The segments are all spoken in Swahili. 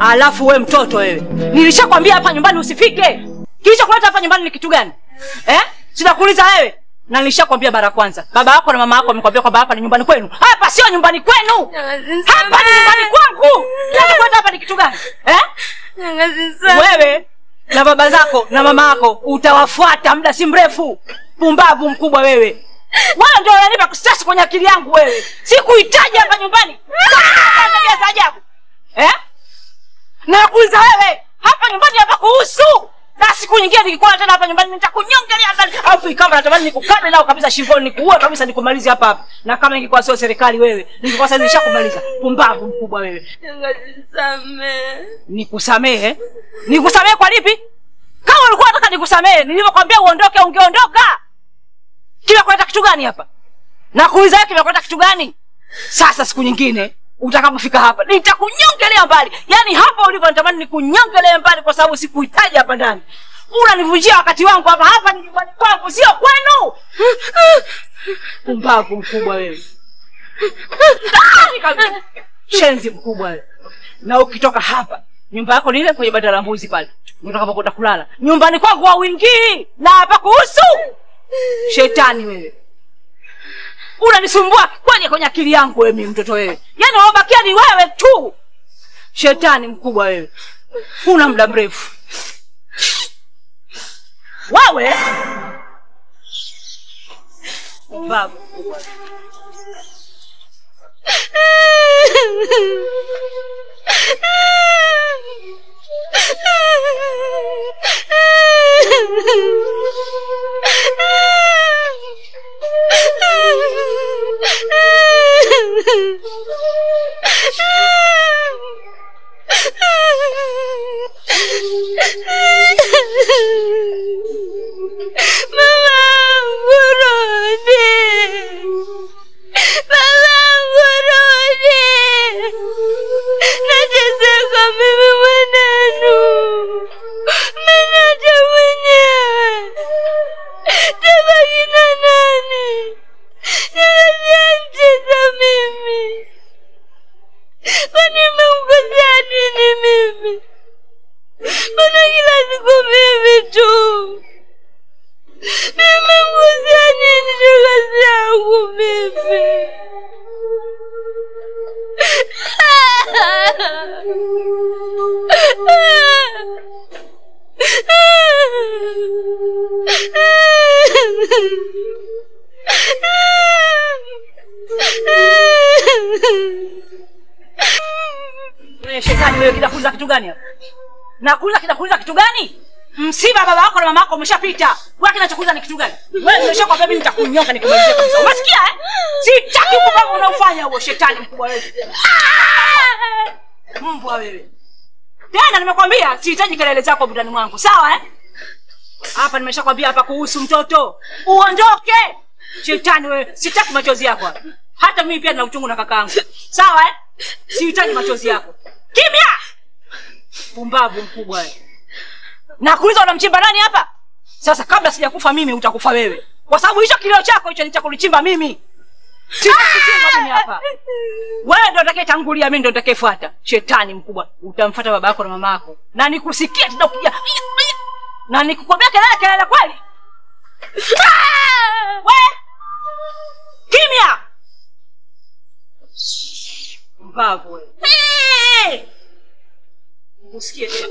Alafu wewe mtoto wewe. Nilishakwambia hapa nyumbani usifike. Kisha kuleta hapa nyumbani ni kitu gani? Sinakuuliza wewe. Na nilishakwambia mara kwanza. Baba yako na mama yako wamekwambia kwamba hapa ni nyumbani kwenu. Hapa sio nyumbani kwenu. Hapa ni nyumbani kwangu. Kuleta hapa ni kitu gani? Wewe na baba zako na mama yako utawafuata muda si mrefu. Pumbavu mkubwa wewe. Wewe ndio unanipa kusasi kwenye akili yangu wewe. Sikuhitaji hapa nyumbani. Tabia za ajabu. Na kuuliza wewe, hapa nyumbani hapa kuhusu. Na siku nyingine nikikuona tena hapa nyumbani nitakunyongelea ndani. Alafu kama natamani nikukate nao kabisa shingoni, nikuue kabisa, nikumalize hapa hapa. Na kama ingekuwa sio serikali wewe, ningekuwa sasa nishakumaliza. Pumbavu mkubwa wewe. Nisamehe. Nikusamehe? Nikusamehe kwa lipi? Kama ulikuwa unataka nikusamehe, nilivyokuambia uondoke ungeondoka. Kila kuleta kitu gani hapa? Na kuuliza yake kimeleta kitu gani? Sasa siku nyingine utakapofika hapa nitakunyongelea mbali. Yaani hapa ulipo natamani nikunyongelea mbali kwa sababu sikuhitaji hapa ndani. Unanivunjia wakati wangu hapa. Hapa ni nyumbani kwangu, sio kwenu. Pumbavu mkubwa wewe. Shenzi mkubwa wewe. Na ukitoka hapa, nyumba yako ni ile kwenye banda la mbuzi pale. Utakapokwenda kulala. Nyumbani kwangu hauingii. Na hapa kuhusu. Shetani wewe. Unanisumbua kwenye akili yangu wewe mtoto wewe. Yaani unabakia ni wewe tu. Shetani mkubwa wewe. Una muda mrefu. Wewe. Baba mkubwa. Shetani wewe kinakuuliza kitu gani hapa? Nakuuliza kinakuuliza kitu gani? Msiba baba wako na mama yako umeshapita. Wewe kinachokuuliza ni kitu gani? Wewe umeshakwambia mimi nitakunyonga nikumalizie kabisa. Unasikia Sitaki upumbavu unaofanya huo shetani mkubwa wewe. Mbwa wewe. Tena nimekwambia sihitaji kelele zako ndani mwangu. Sawa Hapa nimeshakwambia hapa kuhusu mtoto. Uondoke. Shetani wewe, sitaki machozi yako. Hata mimi pia nina uchungu na kakaangu. Sawa Sihitaji machozi yako. Kimya! Pumbavu mkubwa wewe. Na kuuliza unamchimba nani hapa? Sasa kabla sijakufa mimi utakufa wewe. Kwa sababu hicho kilio chako hicho ni cha kulichimba mimi. Sitakuchimba mimi hapa. Wewe ndio utakayetangulia, mimi ndio nitakayefuata. Shetani mkubwa, utamfuata baba yako na mama yako. Na nikusikia tena ukija. Na nikukwambia kelele kweli. Wewe! Kimya! Mbavu wewe. Usikie tena.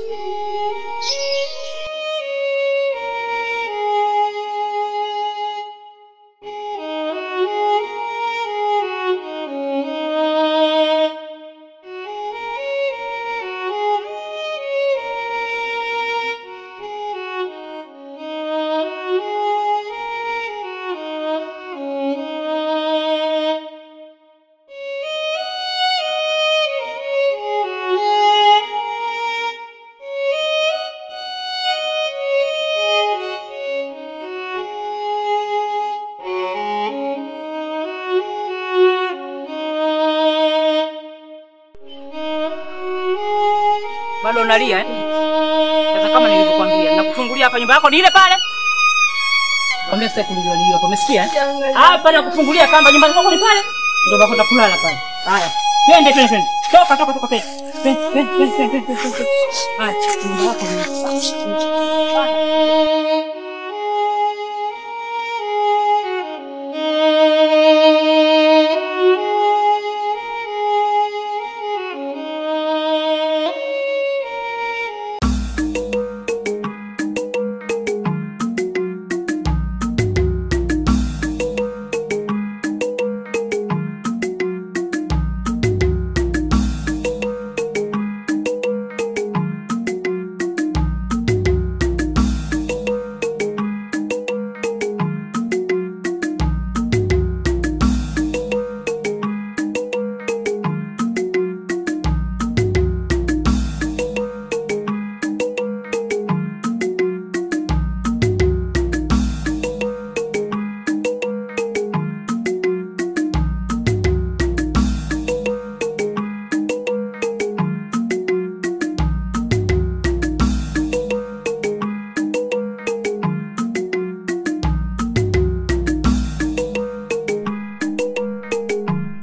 Bado unalia Sasa kama nilivyokuambia, nakufungulia hapa nyumba yako ni ile pale. Kwambia sasa kulijua hapo, umesikia? Hapa na kufungulia kamba nyumbani kwako ni pale. Ndio bako kulala pale. Haya. Twende. Toka. Twende. Haya, nyumba yako ni.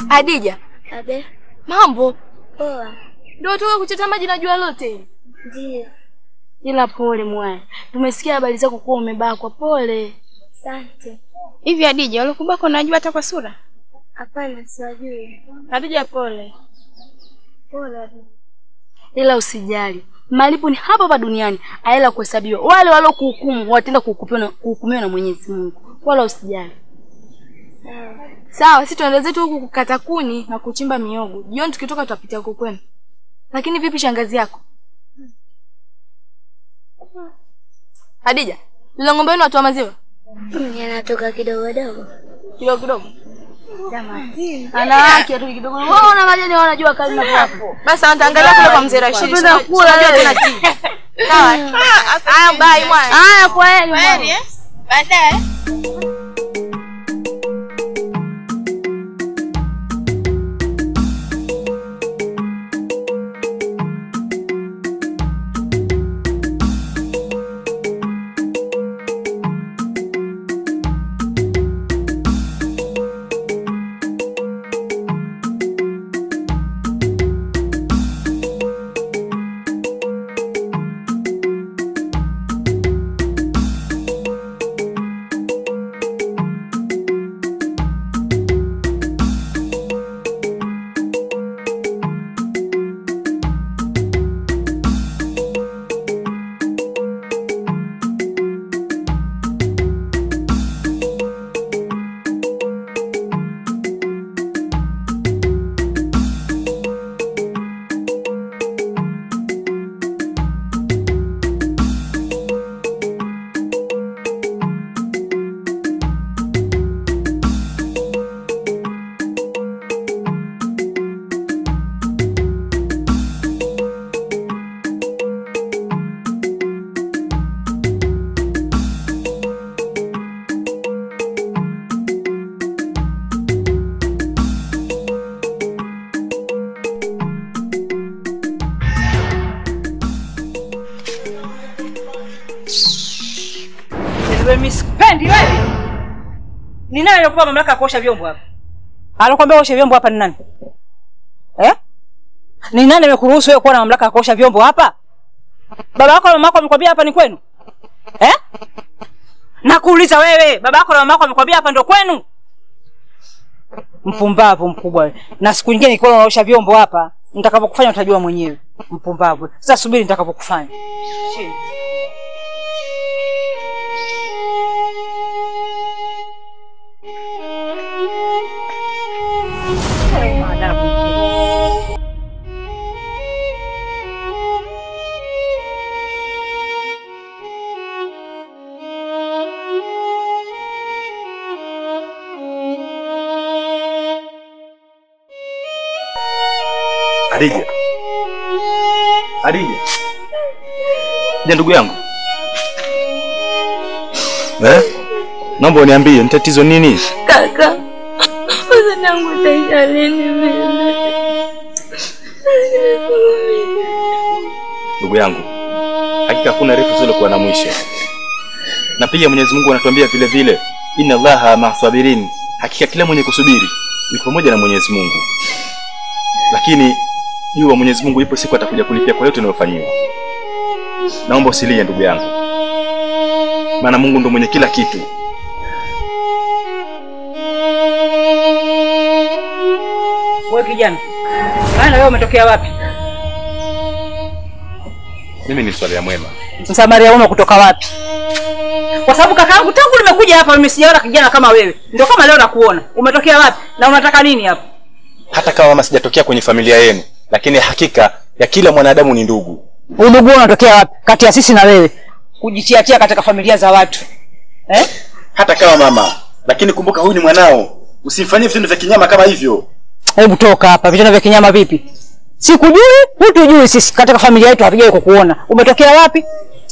Hadija. Abe. Mambo. Poa. Ndio toka kuchota maji na jua lote. Ndio. Ila pole mwana. Tumesikia habari zako kuwa umebakwa. Pole. Asante. Hivi Hadija, walikubaka unajua hata kwa sura? Hapana, siwajui. Hadija pole. Pole Hadija. Ila usijali. Malipo ni hapa hapa duniani, haela kuhesabiwa. Wale kuhukumu wataenda kuhukumiwa na Mwenyezi Mungu. Wala usijali. Sawa, sisi tunaendelea zetu huku kukata kuni na kuchimba miogo. Jioni tukitoka tutapitia huko kwenu. Lakini vipi shangazi yako? Hadija, yule ng'ombe wenu watu wa maziwa? Yanatoka kidogo. Kidogo. Jamani. Ana haki atoki kidogo. Wao na majani wanajua kazi na hapo. Basi antaangalia kule kwa mzee Rashid. Tunataka kula leo tena tii. Sawa. Haya bye mwana. Haya kwa heri mwana. Baadaye. Wewe sipendi wewe. Ni nani alikupa mamlaka ya kuosha vyombo hapa? Alikwambia osha vyombo hapa ni nani? Ni nani amekuruhusu wewe kuwa na mamlaka ya kuosha vyombo hapa? Baba yako na mama yako wamekwambia hapa ni kwenu? Nakuuliza wewe, baba yako na mama yako wamekwambia hapa ndio kwenu? Mpumbavu mkubwa wewe. Na siku nyingine nikiona unaosha vyombo hapa, nitakapokufanya utajua mwenyewe. Mpumbavu. Sasa subiri nitakapokufanya. Chini. Hadija. Je, ndugu yangu? Naomba uniambie ni tatizo nini? Kaka. Sasa nangu taisha lini mimi? Ndugu yangu, hakika kuna refu zile kuwa na mwisho. Na pia Mwenyezi Mungu anatuambia vile vile, inna Allaha ma'as-sabirin, hakika kila mwenye kusubiri ni pamoja na Mwenyezi Mungu. Lakini jua Mwenyezi Mungu ipo siku atakuja kulipia kwa yote unayofanywa. Naomba usilie ndugu yangu, maana Mungu ndo mwenye kila kitu. Wewe kijana, maana wewe umetokea wapi? Mimi ni swali ya mwema. Msamaria uno kutoka wapi? Kwa sababu kakaangu tangu nimekuja hapa mimi sijaona kijana kama wewe. Ndio kama leo nakuona. Umetokea wapi? Na unataka nini hapa? Hata kama mama sijatokea kwenye familia yenu, lakini hakika ya kila mwanadamu ni ndugu. Udugu unatokea wapi? Kati ya sisi na wewe. Kujitiatia katika familia za watu. Hata kama mama, lakini kumbuka huyu ni mwanao. Usifanyie vitendo vya kinyama kama hivyo. Hebu toka hapa. Vitendo vya kinyama vipi? Sikujui, hutujui sisi katika familia yetu hatujai kukuona. Umetokea wapi?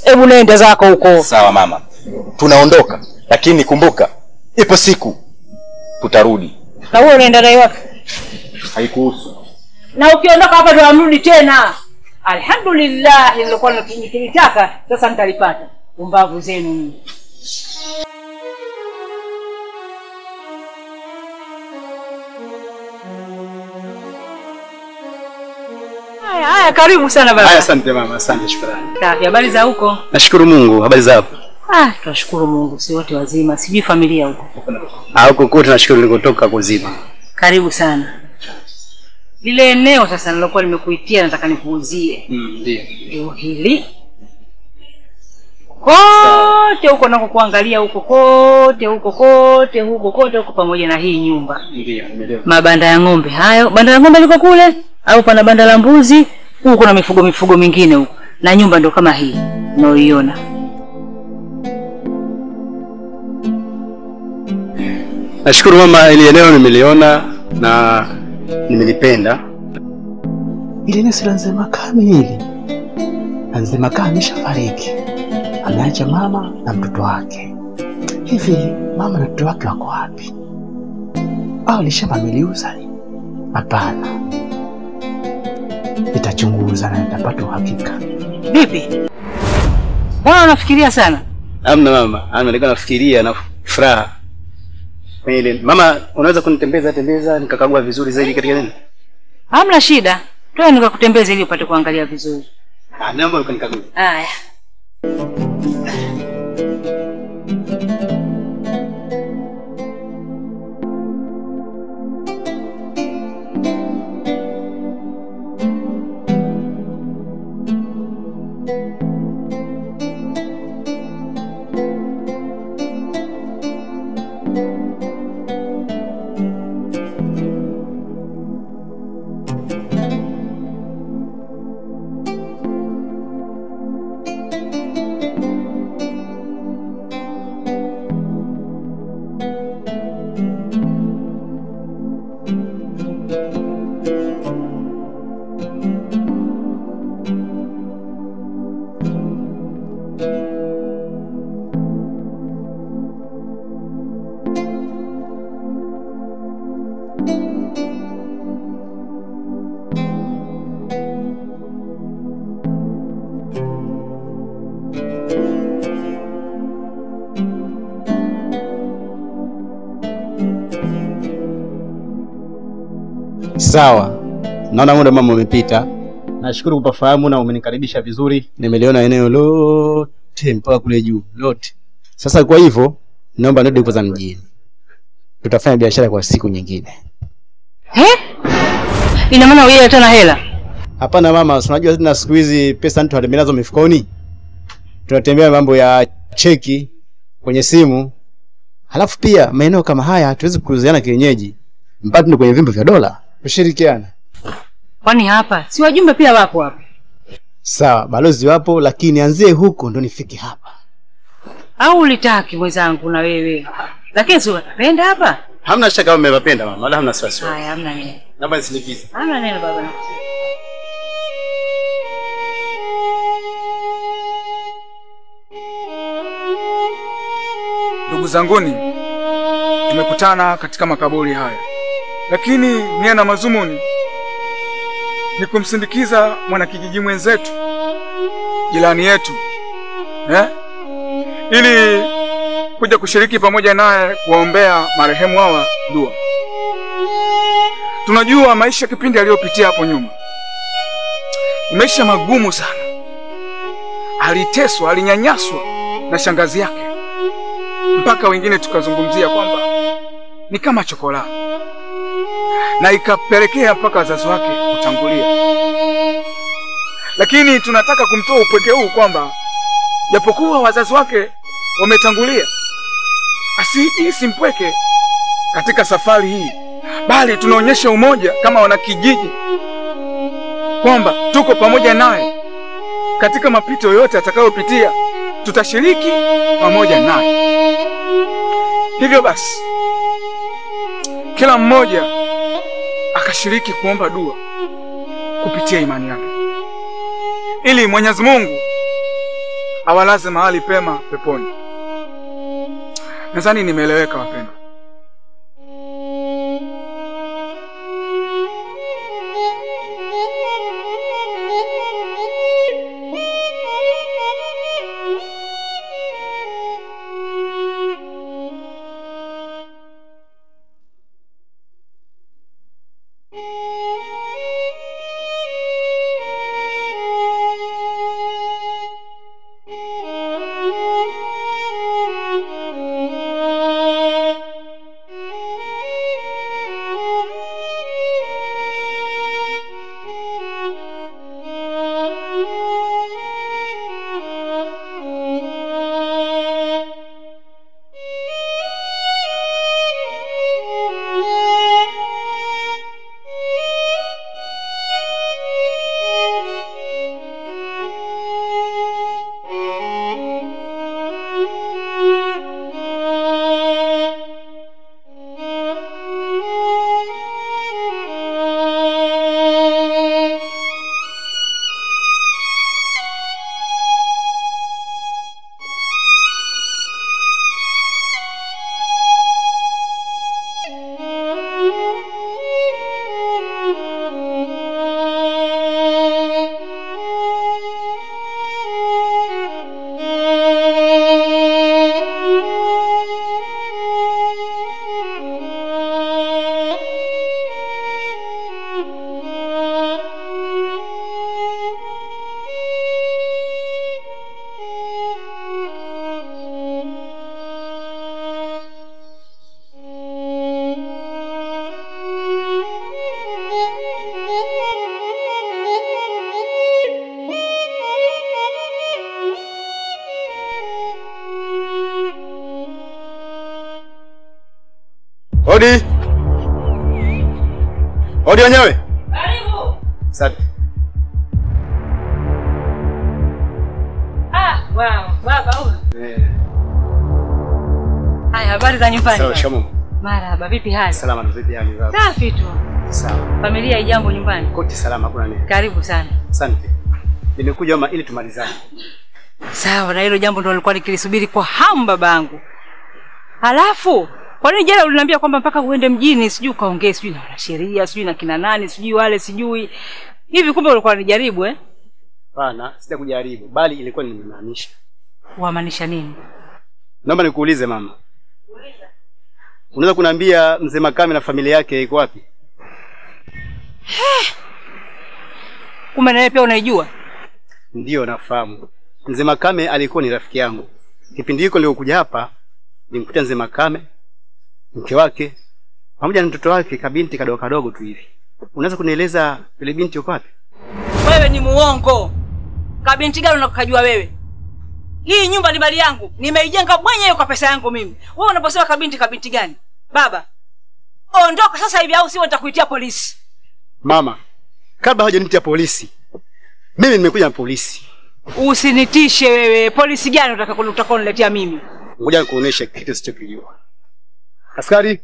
Hebu nenda zako huko. Sawa mama. Tunaondoka, lakini kumbuka ipo siku tutarudi. Na wewe unaenda naye wapi? Haikuhusu. Na ukiondoka hapa ndio amrudi tena. Alhamdulillah, nilikuwa nikitaka sasa nitalipata. Umbavu zenu. Haya, karibu sana baba. Haya, asante mama, asante, shukrani. Habari za huko? Nashukuru Mungu, habari za hapo? Tunashukuru Mungu, si wote wazima. Sijui familia huko. Huko kote tunashukuru nilikotoka kuzima. Karibu sana. Lile eneo sasa nilokuwa nimekuitia nataka nikuuzie. Ndio. Ndio hili. Kote huko nako kuangalia huko kote huko pamoja na hii nyumba. Ndio, nimeelewa. Mabanda ya ng'ombe hayo. Banda la ng'ombe liko kule au pana banda la mbuzi? Huko kuna mifugo mingine huko. Na nyumba ndio kama hii unaoiona. Nashukuru mama, ile eneo nimeliona na nimelipenda. Ile ni sila nzema kamili. Nzema kamili shafariki. Ameacha mama na mtoto wake. Hivi mama na mtoto wake wako wapi? Au lishamba ameliuza? Hapana. Nitachunguza na nitapata uhakika. Vipi? Mbona unafikiria sana? Hamna mama, nilikuwa nafikiria na furaha. Ile mama, unaweza kunitembeza nikakagua vizuri zaidi katika nini? Hamna shida. Toa nikakutembeza ili upate kuangalia vizuri. Naomba ukanikague. Haya. Sawa. Naona muda mama umepita. Nashukuru kupafahamu na umenikaribisha vizuri. Nimeliona eneo lote mpaka kule juu lote. Sasa kwa hivyo naomba nirudi kwanza mjini. Tutafanya biashara kwa siku nyingine. Ina maana wewe tena hela? Hapana mama, unajua tena siku hizi pesa mtu anazo mifukoni. Tunatembea mambo ya cheki kwenye simu. Halafu pia maeneo kama haya hatuwezi kuuziana kienyeji. Mpaka ndio kwenye vyombo vya dola. Tushirikiane. Kwani hapa si wajumbe pia wapo hapa? Sawa, balozi wapo, lakini anzie huko ndo nifike hapa. Au ulitaki mwenzangu na wewe? Lakini si unapenda hapa? Hamna shaka kama umependa mama, wala hamna wasiwasi. Haya, hamna nini. Naomba nisilipize. Hamna nini baba. Ndugu zanguni, tumekutana katika makaburi haya. Lakini nia na mazumuni ni kumsindikiza mwanakijiji mwenzetu, jirani yetu, ili kuja kushiriki pamoja naye kuwaombea marehemu hawa dua. Tunajua maisha kipindi aliyopitia hapo nyuma, maisha magumu sana. Aliteswa, alinyanyaswa na shangazi yake, mpaka wengine tukazungumzia kwamba ni kama chokola, na ikapelekea mpaka wazazi wake kutangulia. Lakini tunataka kumtoa upweke huu kwamba japokuwa wazazi wake wametangulia, asihisi mpweke katika safari hii, bali tunaonyesha umoja kama wanakijiji kwamba tuko pamoja naye katika mapito yote atakayopitia, tutashiriki pamoja naye. Hivyo basi kila mmoja akashiriki kuomba dua kupitia imani yake, ili Mwenyezi Mungu awalaze mahali pema peponi. Nadhani nimeeleweka wapendwa. Odi. Odi wenyewe. Karibu. Asante. Wow, baba huyu. Haya, habari za nyumbani? Sawa, shamu. Marhaba, vipi hali? Salama, vipi hali baba? Safi tu. Sawa. Familia ijambo nyumbani? Kote salama, hakuna nini. Karibu sana. Asante. Nimekuja ili tumalizane. Sawa, na hilo jambo ndo nilikuwa nikilisubiri kwa hamu babangu. Halafu, kwa nini jana uliniambia kwamba mpaka uende mjini, sijui kaongee, sijui na wanasheria, sijui na kina nani, sijui wale, sijui. Hivi kumbe ulikuwa unijaribu eh? Hapana, sija kujaribu, bali ilikuwa nimemaanisha. Wamaanisha nini? Naomba nikuulize mama. Unaweza kuniambia mzee Makame na familia yake iko wapi? Kumbe nawe pia unaijua? Ndio nafahamu. Mzee Makame alikuwa ni rafiki yangu. Kipindi hiko nilikuja hapa, nimkuta mzee Makame, mke wake, pamoja na mtoto wake kabinti kadogo kadogo tu hivi. Unaweza kunieleza yule binti yuko wapi? Wewe ni muongo. Kabinti gani unakujua wewe? Hii nyumba ni mali yangu. Nimeijenga mwenyewe kwa pesa yangu mimi. Wewe unaposema kabinti gani? Baba, ondoka sasa hivi au siwe nitakuitia polisi. Mama, kabla hajanitia polisi, mimi nimekuja na polisi. Usinitishe wewe. Polisi gani utakoniletea mimi? Ngoja nikuoneshe kitu sichokijua. Askari.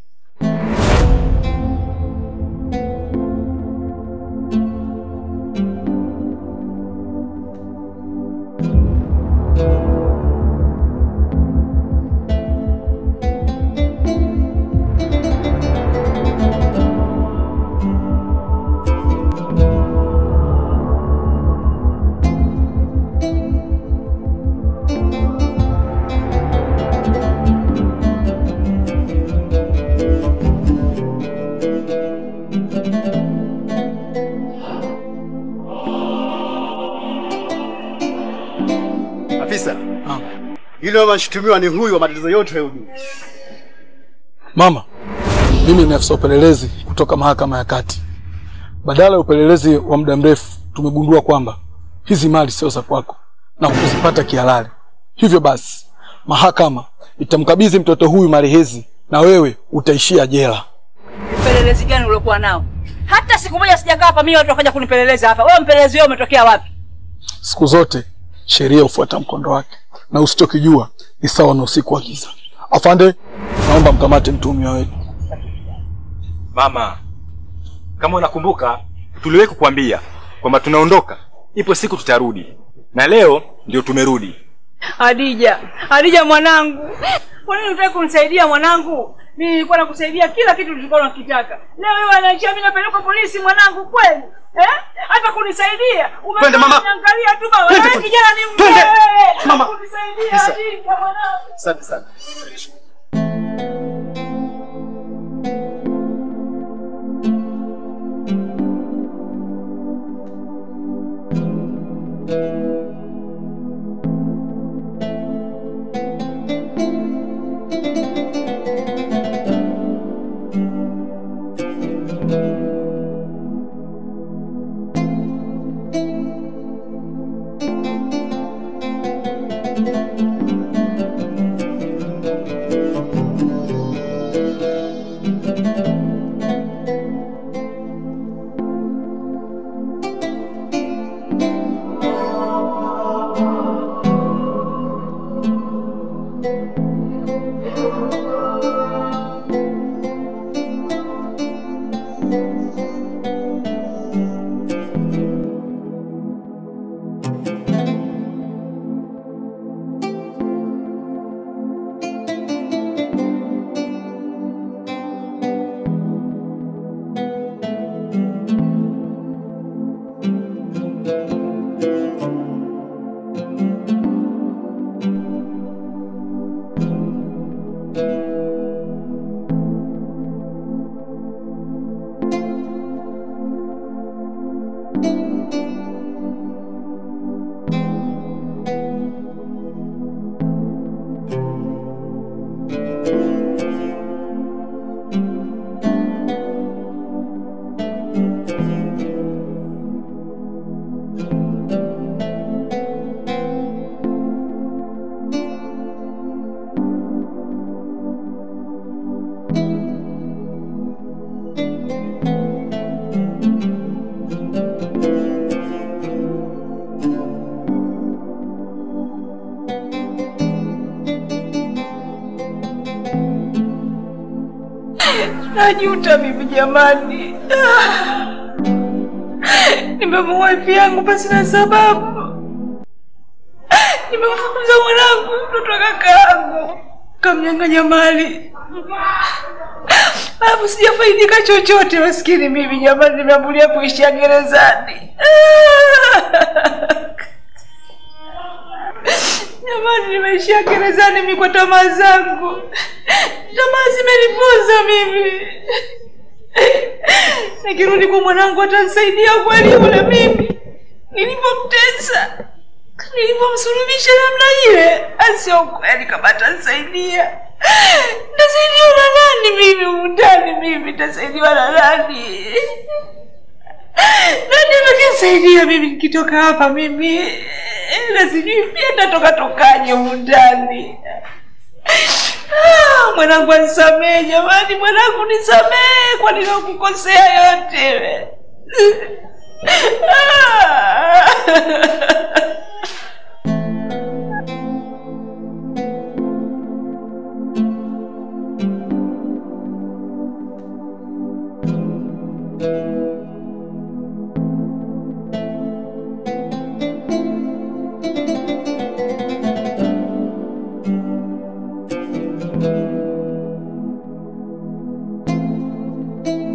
Pengine mama mshutumiwa ni huyu wa matatizo yote hayo juu. Mama, mimi ni afisa upelelezi kutoka mahakama ya kati. Badala ya upelelezi wa muda mrefu, tumegundua kwamba hizi mali sio za kwako na kuzipata kihalali. Hivyo basi, mahakama itamkabidhi mtoto huyu mali hizi na wewe utaishia jela. Upelelezi gani uliokuwa nao? Hata siku moja sijakaa hapa mimi watu wakaja kunipeleleza hapa. Wewe mpelelezi wewe umetokea wapi? Siku zote sheria hufuata mkondo wake, na usichokijua ni sawa na usiku wa giza. Afande, naomba mkamate mtuhumiwa wetu. Mama, kama unakumbuka tuliwahi kukuambia kwamba tunaondoka, ipo siku tutarudi. Na leo ndio tumerudi. Hadija mwanangu. Kwa nini unataka kunisaidia mwanangu? Mimi nilikuwa nakusaidia kila kitu tulikuwa tunakitaka. Leo wewe anaachia mimi napeleka polisi mwanangu kweli? Hata kunisaidia. Twende mama. Umeangalia tu baba. Wewe kijana ni Twende. Mama. Kunisaidia Hadija mwanangu. Asante sana. Najuta mimi jamani. Nimemuua wifi yangu basi na sababu. Nimemfukuza mwanangu mtoto wa kaka yangu. Kamnyang'anya mali. Hapo sijafaidika chochote maskini mimi jamani, nimeambulia kuishia gerezani. Jamani nimeishia gerezani mimi kwa tamaa zangu. Tamaa zimenipoza mimi. Nikirudi kwa mwanangu atanisaidia kweli yule mimi? Nilipomtesa, nilipomsulubisha namna ile, asio kweli kama atanisaidia. Nitasaidiwa na nani mimi undani mimi? Nitasaidiwa na nani? Nani atanisaidia mimi nikitoka hapa mimi? Na sijui pia nitatokaje undani. Mwanangu nisamehe jamani, mwanangu nisamehe kwa nilokukosea yote.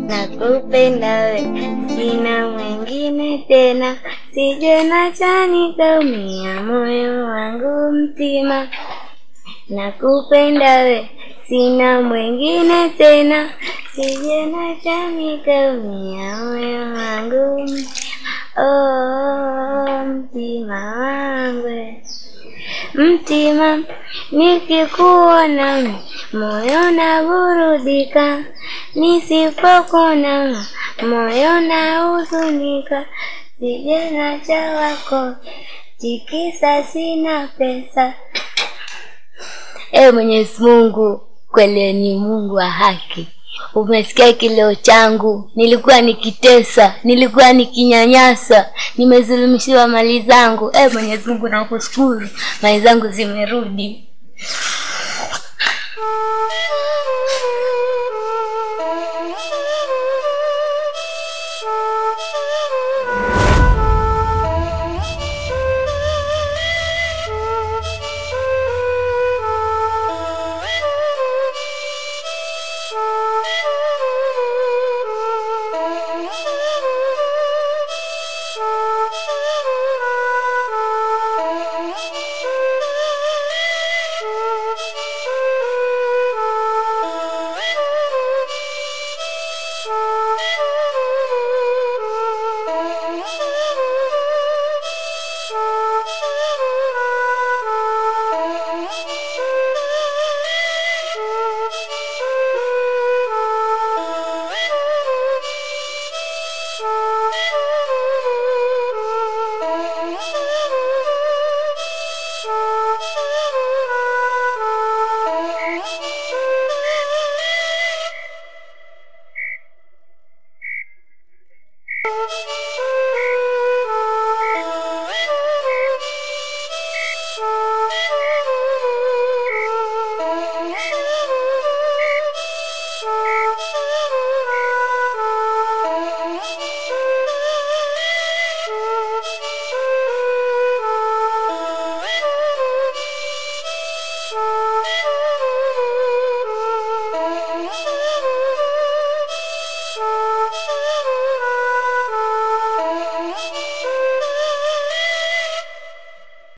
Nakupenda we, sina mwingine tena, sije nacha nitaumia moyo wangu mtima. Nakupenda we, sina mwingine tena, sije nacha nitaumia moyo wangu mtima. Oh, mtima wangu, mtima nikikuona moyo unaburudika, nisipokuona moyo unahuzunika. Sijana cha wako jikisa sina pesa. Mwenyezi Mungu, kweli ni Mungu wa haki. Umesikia kilio changu, nilikuwa nikitesa, nilikuwa nikinyanyasa, nimezulumishiwa mali zangu. Mwenyezi Mungu nakushukuru, mali zangu zimerudi.